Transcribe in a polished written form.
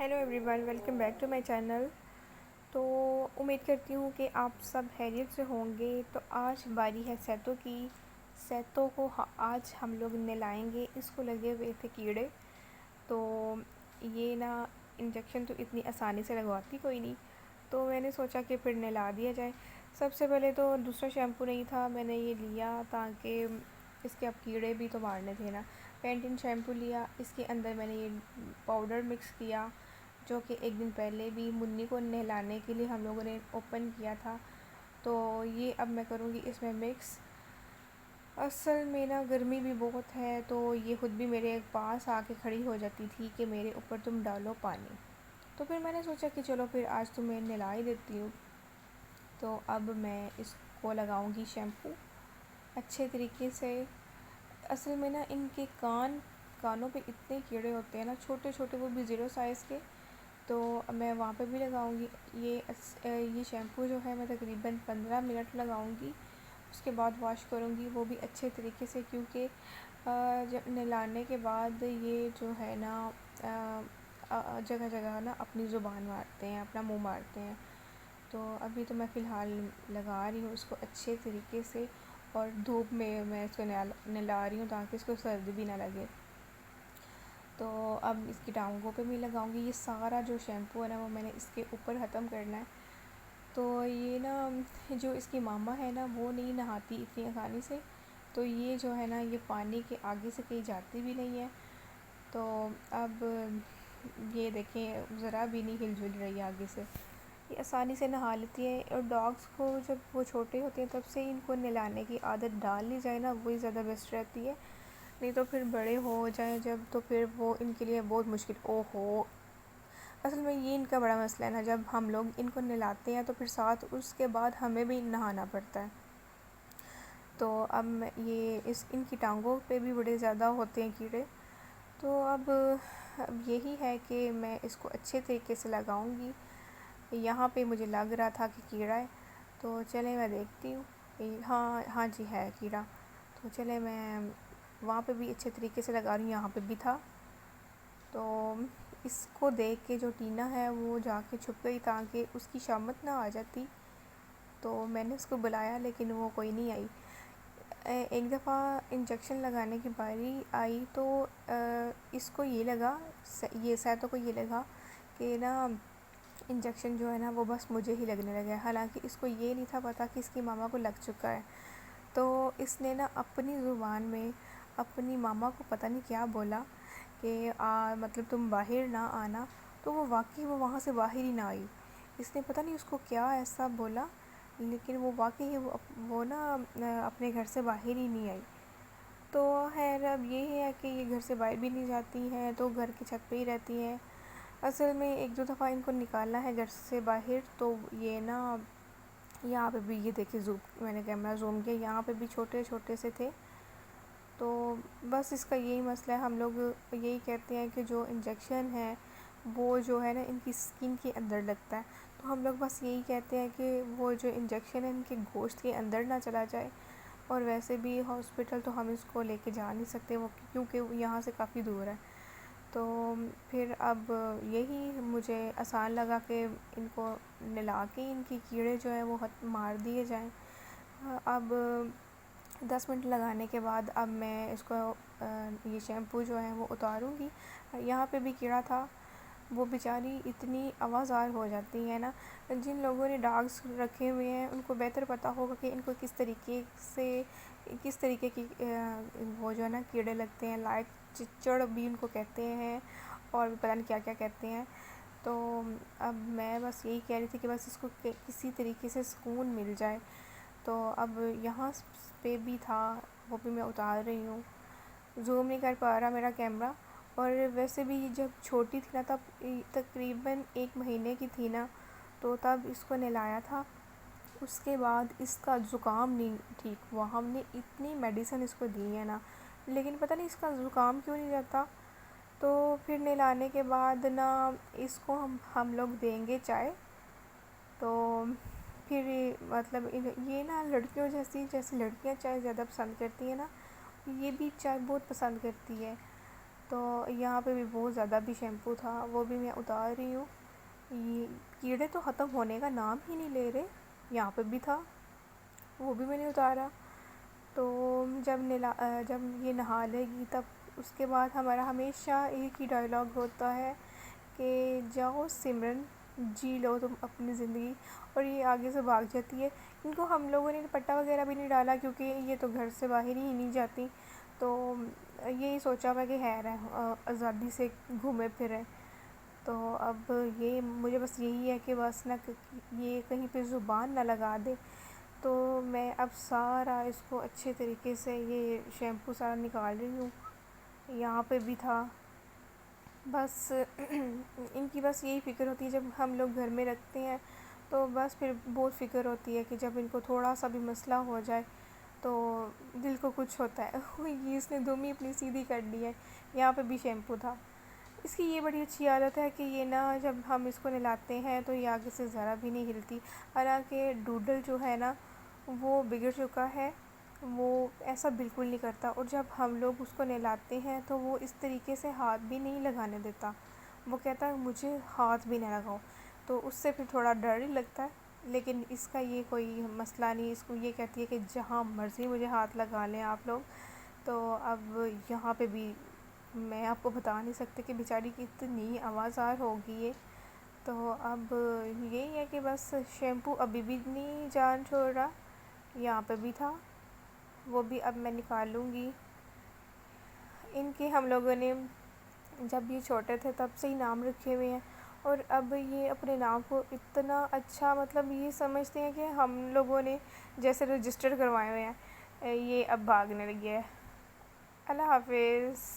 Hello everyone, welcome back to my channel. تو امید کرتی ہوں کہ آپ سب خیریت سے ہوں گے۔ تو آج باری ہے سیتوں کی۔ سیتوں کو آج ہم لوگ نلائیں گے۔ اس کو لگے ہوئے تھے کیڑے، تو یہ نا انجیکشن تو اتنی آسانی سے لگواتی کوئی نہیں، تو میں نے سوچا کہ پھر نلا دیا جائے۔ سب سے پہلے تو دوسرا شیمپو نہیں تھا، میں نے یہ لیا تاکہ اس کے اب کیڑے بھی تو مارنے تھے نا۔ پینٹین شیمپو لیا، اس کے اندر میں نے یہ پاؤڈر مکس کیا، جو کہ ایک دن پہلے بھی منی کو نہلانے کے لیے ہم لوگوں نے اوپن کیا تھا۔ تو یہ اب میں کروں گی اس میں مکس۔ اصل میں نا گرمی بھی بہت ہے، تو یہ خود بھی میرے پاس آ کے کھڑی ہو جاتی تھی کہ میرے اوپر تم ڈالو پانی۔ تو پھر میں نے سوچا کہ چلو پھر آج تمہیں نلا ہی دیتی ہوں۔ تو اب میں اس کو لگاؤں گی شیمپو اچھے طریقے سے۔ اصل میں نا ان کے کانوں پہ اتنے کیڑے ہوتے ہیں نا، چھوٹے چھوٹے، وہ بھی 0 سائز کے، تو میں وہاں پہ بھی لگاؤں گی۔ یہ شیمپو جو ہے میں تقریباً 15 منٹ لگاؤں گی، اس کے بعد واش کروں گی، وہ بھی اچھے طریقے سے، کیونکہ جب نہلانے کے بعد یہ جو ہے نا جگہ جگہ نا اپنی زبان مارتے ہیں، اپنا منہ مارتے ہیں۔ تو ابھی تو میں فی الحال لگا رہی ہوں اس کو اچھے طریقے سے، اور دھوپ میں اس کو نلا رہی ہوں تاکہ اس کو سردی بھی نہ لگے۔ تو اب اس کی ٹانگوں پہ بھی لگاؤں گی۔ یہ سارا جو شیمپو ہے نا وہ میں نے اس کے اوپر ختم کرنا ہے۔ تو یہ نا جو اس کی ماما ہے نا وہ نہیں نہاتی اتنی آسانی سے، تو یہ جو ہے نا یہ پانی کے آگے سے کہیں جاتی بھی نہیں ہے۔ تو اب یہ دیکھیں ذرا بھی نہیں ہل جل رہی آگے سے، یہ آسانی سے نہا لیتی ہے۔ اور ڈاگس کو جب وہ چھوٹے ہوتے ہیں تب سے ان کو نہلانے کی عادت ڈال لی جائے نا، وہی زیادہ بیسٹ رہتی ہے، نہیں تو پھر بڑے ہو جائیں جب تو پھر وہ ان کے لیے بہت مشکل۔ اصل میں یہ ان کا بڑا مسئلہ ہے نا، جب ہم لوگ ان کو نہلاتے ہیں تو پھر ساتھ اس کے بعد ہمیں بھی نہانا پڑتا ہے۔ تو اب یہ ان کی ٹانگوں پہ بھی بڑے زیادہ ہوتے ہیں کیڑے، تو اب یہی ہے کہ میں اس کو اچھے طریقے سے لگاؤں گی۔ یہاں پہ مجھے لگ رہا تھا کہ کیڑا ہے، تو چلیں میں دیکھتی ہوں۔ ہاں جی ہے کیڑا، تو چلیں میں وہاں پہ بھی اچھے طریقے سے لگا رہی ہوں، یہاں پہ بھی تھا۔ تو اس کو دیکھ کے جو ٹینا ہے وہ جا کے چھپ گئی تاکہ اس کی شامت نہ آ جاتی، تو میں نے اس کو بلایا لیکن وہ کوئی نہیں آئی۔ ایک دفعہ انجیکشن لگانے کی باری آئی تو اس کو یہ لگا، یہ سیتوں کو یہ لگا کہ نا انجیکشن جو ہے نا وہ بس مجھے ہی لگنے لگا ہے، حالانکہ اس کو یہ نہیں تھا پتہ کہ اس کی ماما کو لگ چکا ہے۔ تو اس نے نا اپنی زبان میں اپنی ماما کو پتہ نہیں کیا بولا کہ مطلب تم باہر نہ آنا، تو وہ واقعی وہ وہاں سے باہر ہی نہ آئی۔ اس نے پتہ نہیں اس کو کیا ایسا بولا، لیکن وہ واقعی وہ نا اپنے گھر سے باہر ہی نہیں آئی۔ تو خیر اب یہ ہے کہ یہ گھر سے باہر بھی نہیں جاتی ہیں، تو گھر کی چھت پہ ہی رہتی ہیں۔ اصل میں 1-2 دفعہ ان کو نکالنا ہے گھر سے باہر، تو یہ نا یہاں پہ بھی یہ دیکھیں میں نے کیمرہ زوم کیا، یہاں پہ بھی چھوٹے چھوٹے سے تھے۔ تو بس اس کا یہی مسئلہ ہے، ہم لوگ یہی کہتے ہیں کہ جو انجیکشن ہے وہ جو ہے نا ان کی سکن کے اندر لگتا ہے، تو ہم لوگ بس یہی کہتے ہیں کہ وہ جو انجیکشن ہے ان کے گوشت کے اندر نہ چلا جائے۔ اور ویسے بھی ہاسپٹل تو ہم اس کو لے کے جا نہیں سکتے، وہ کیونکہ یہاں سے کافی دور ہے۔ تو پھر اب یہی مجھے آسان لگا کہ ان کو نلا کے ان کی کیڑے جو ہیں وہ مار دیے جائیں۔ اب 10 منٹ لگانے کے بعد اب میں اس کو یہ شیمپو جو ہے وہ اتاروں گی۔ یہاں پہ بھی کیڑا تھا، وہ بیچاری اتنی آوازار ہو جاتی ہے نا، جن لوگوں نے ڈاگس رکھے ہوئے ہیں ان کو بہتر پتہ ہوگا کہ ان کو کس طریقے کی وہ جو ہے نا کیڑے لگتے ہیں، لائک چڑ بھی ان کو کہتے ہیں، اور بھی پتہ نہیں کیا کیا کہتے ہیں۔ تو اب میں بس یہی کہہ رہی تھی کہ بس اس کو کسی طریقے سے سکون مل جائے، تو اب یہاں پہ بھی تھا، وہ بھی میں اتار رہی ہوں۔ زوم نہیں کر پا رہا میرا کیمرہ، اور ویسے بھی جب چھوٹی تھی نا تب تقریباً 1 مہینے کی تھی نا، تو تب اس کو نہلایا تھا۔ اس کے بعد اس کا زکام نہیں ٹھیک ہوا، ہم نے اتنی میڈیسن اس کو دی ہے نا، لیکن پتہ نہیں اس کا زکام کیوں نہیں جاتا۔ تو پھر نہلانے کے بعد نا اس کو ہم لوگ دیں گے چائے، تو پھر مطلب یہ نا لڑکیوں جیسے لڑکیاں چائے زیادہ پسند کرتی ہیں نا، یہ بھی چائے بہت پسند کرتی ہے۔ تو یہاں پہ بھی بہت زیادہ بھی شیمپو تھا، وہ بھی میں اتار رہی ہوں۔ یہ کیڑے تو ختم ہونے کا نام ہی نہیں لے رہے، یہاں پہ بھی تھا، وہ بھی میں نے اتارا۔ تو جب یہ نہا لے گی تب اس کے بعد ہمارا ہمیشہ ایک ہی ڈائلاگ ہوتا ہے کہ جاؤ سمرن جی لو تم اپنی زندگی، اور یہ آگے سے بھاگ جاتی ہے۔ ان کو ہم لوگوں نے دوپٹہ وغیرہ بھی نہیں ڈالا کیونکہ یہ تو گھر سے باہر ہی نہیں جاتی، تو یہی سوچا ہوا کہ خیر ہے آزادی سے گھومے پھریں۔ تو اب یہ مجھے بس یہی ہے کہ بس نہ یہ کہیں پہ زبان نہ لگا دے، تو میں اب سارا اس کو اچھے طریقے سے یہ شیمپو سارا نکال رہی ہوں۔ یہاں پہ بھی تھا، بس ان کی بس یہی فکر ہوتی ہے جب ہم لوگ گھر میں رکھتے ہیں، تو بس پھر بہت فکر ہوتی ہے کہ جب ان کو تھوڑا سا بھی مسئلہ ہو جائے تو دل کو کچھ ہوتا ہے یہ اس نے دم ہی اپنی سیدھی کر دی ہے۔ یہاں پہ بھی شیمپو تھا۔ اس کی یہ بڑی اچھی عادت ہے کہ یہ نا جب ہم اس کو نہلاتے ہیں تو یہ آگے سے ذرا بھی نہیں ہلتی، حالانکہ ڈوڈل جو ہے نا وہ بگڑ چکا ہے، وہ ایسا بالکل نہیں کرتا، اور جب ہم لوگ اس کو نہلاتے ہیں تو وہ اس طریقے سے ہاتھ بھی نہیں لگانے دیتا، وہ کہتا ہے مجھے ہاتھ بھی نہ لگاؤ، تو اس سے پھر تھوڑا ڈر ہی لگتا ہے۔ لیکن اس کا یہ کوئی مسئلہ نہیں، اس کو یہ کہتی ہے کہ جہاں مرضی مجھے ہاتھ لگا لیں آپ لوگ۔ تو اب یہاں پہ بھی میں آپ کو بتا نہیں سکتی کہ بیچاری کی اتنی آوازار ہوگی یہ۔ تو اب یہی ہے کہ بس شیمپو ابھی بھی نہیں جان چھوڑ رہا، یہاں پہ بھی تھا، وہ بھی اب میں نکال لوں گی۔ ان کے ہم لوگوں نے جب یہ چھوٹے تھے تب سے ہی نام رکھے ہوئے ہیں، اور اب یہ اپنے نام کو اتنا اچھا مطلب یہ سمجھتے ہیں کہ ہم لوگوں نے جیسے رجسٹر کروائے ہوئے ہیں، یہ اب بھاگنے لگے ہیں۔ اللہ حافظ۔